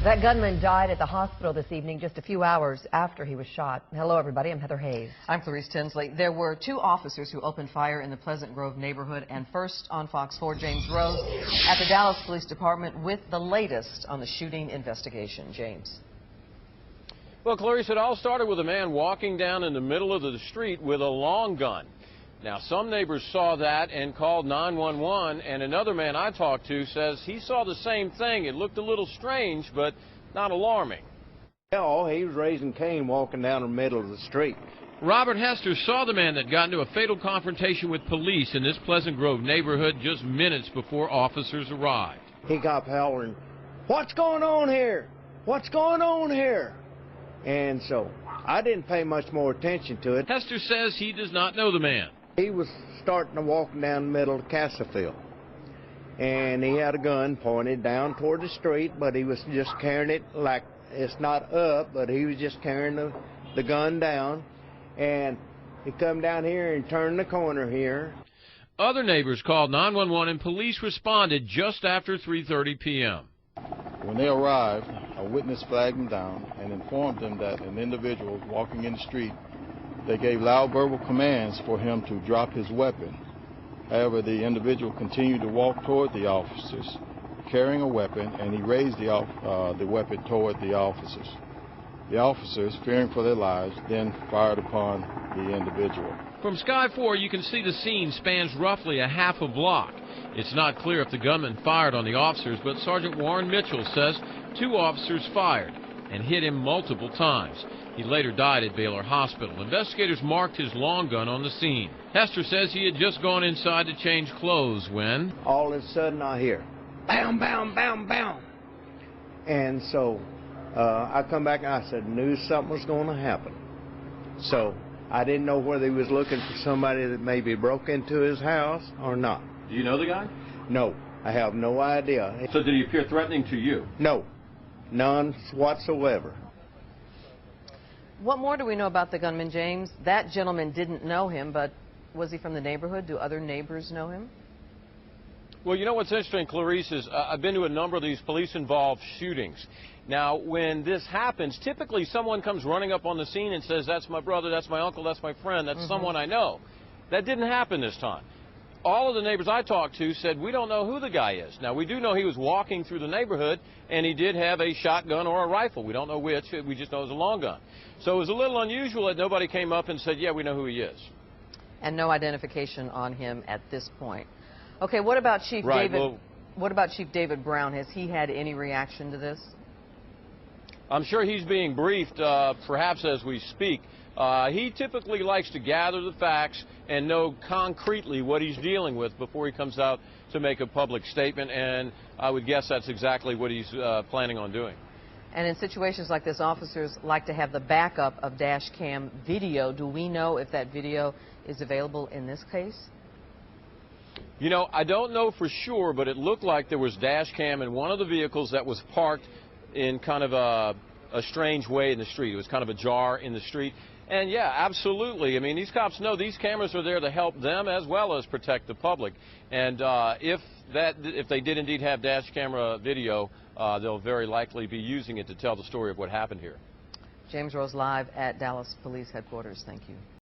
That gunman died at the hospital this evening just a few hours after he was shot. Hello, everybody. I'm Heather Hayes. I'm Clarice Tinsley. There were two officers who opened fire in the Pleasant Grove neighborhood. And first on Fox 4, James Rose at the Dallas Police Department with the latest on the shooting investigation. James. Well, Clarice, it all started with a man walking down in the middle of the street with a long gun. Now, some neighbors saw that and called 911, and another man I talked to says he saw the same thing. It looked a little strange, but not alarming. Oh, he was raising Cain walking down the middle of the street. Robert Hester saw the man that got into a fatal confrontation with police in this Pleasant Grove neighborhood just minutes before officers arrived. He got hollering, "What's going on here? What's going on here?" And so I didn't pay much more attention to it. Hester says he does not know the man. He was starting to walk down the middle of Cassaville, and he had a gun pointed down toward the street, but he was just carrying it like it's not up, but he was just carrying the gun down, and he come down here and turned the corner here. Other neighbors called 911 and police responded just after 3:30 p.m. When they arrived, a witness flagged them down and informed them that an individual was walking in the street. They gave loud verbal commands for him to drop his weapon. However, the individual continued to walk toward the officers, carrying a weapon, and he raised the weapon toward the officers. The officers, fearing for their lives, then fired upon the individual. From Sky 4, you can see the scene spans roughly a half a block. It's not clear if the gunman fired on the officers, but Sergeant Warren Mitchell says two officers fired and hit him multiple times. He later died at Baylor Hospital. Investigators marked his long gun on the scene. Hester says he had just gone inside to change clothes when all of a sudden I hear, bam, bam, bam, bam. And so I come back and I said, knew something was going to happen. So I didn't know whether he was looking for somebody that maybe broke into his house or not. Do you know the guy? No, I have no idea. So did he appear threatening to you? No, none whatsoever. What more do we know about the gunman, James? That gentleman didn't know him, but was he from the neighborhood? Do other neighbors know him? Well, you know what's interesting, Clarice, is I've been to a number of these police-involved shootings. Now, when this happens, typically someone comes running up on the scene and says, that's my brother, that's my uncle, that's my friend, that's someone I know. That didn't happen this time. All of the neighbors I talked to said, we don't know who the guy is. Now, we do know he was walking through the neighborhood, and he did have a shotgun or a rifle. We don't know which. We just know it was a long gun. So it was a little unusual that nobody came up and said, yeah, we know who he is. And no identification on him at this point. Okay, what about Chief David? Well, what about Chief David Brown? Has he had any reaction to this? I'm sure he's being briefed, perhaps as we speak. He typically likes to gather the facts and know concretely what he's dealing with before he comes out to make a public statement, and I would guess that's exactly what he's planning on doing. And in situations like this, officers like to have the backup of dash cam video. Do we know if that video is available in this case? You know, I don't know for sure, but it looked like there was dash cam in one of the vehicles that was parked in kind of a strange way in the street. It was kind of ajar in the street. And yeah, absolutely. I mean, these cops know these cameras are there to help them as well as protect the public. And if they did indeed have dash camera video, they'll very likely be using it to tell the story of what happened here. James Rose live at Dallas Police Headquarters. Thank you.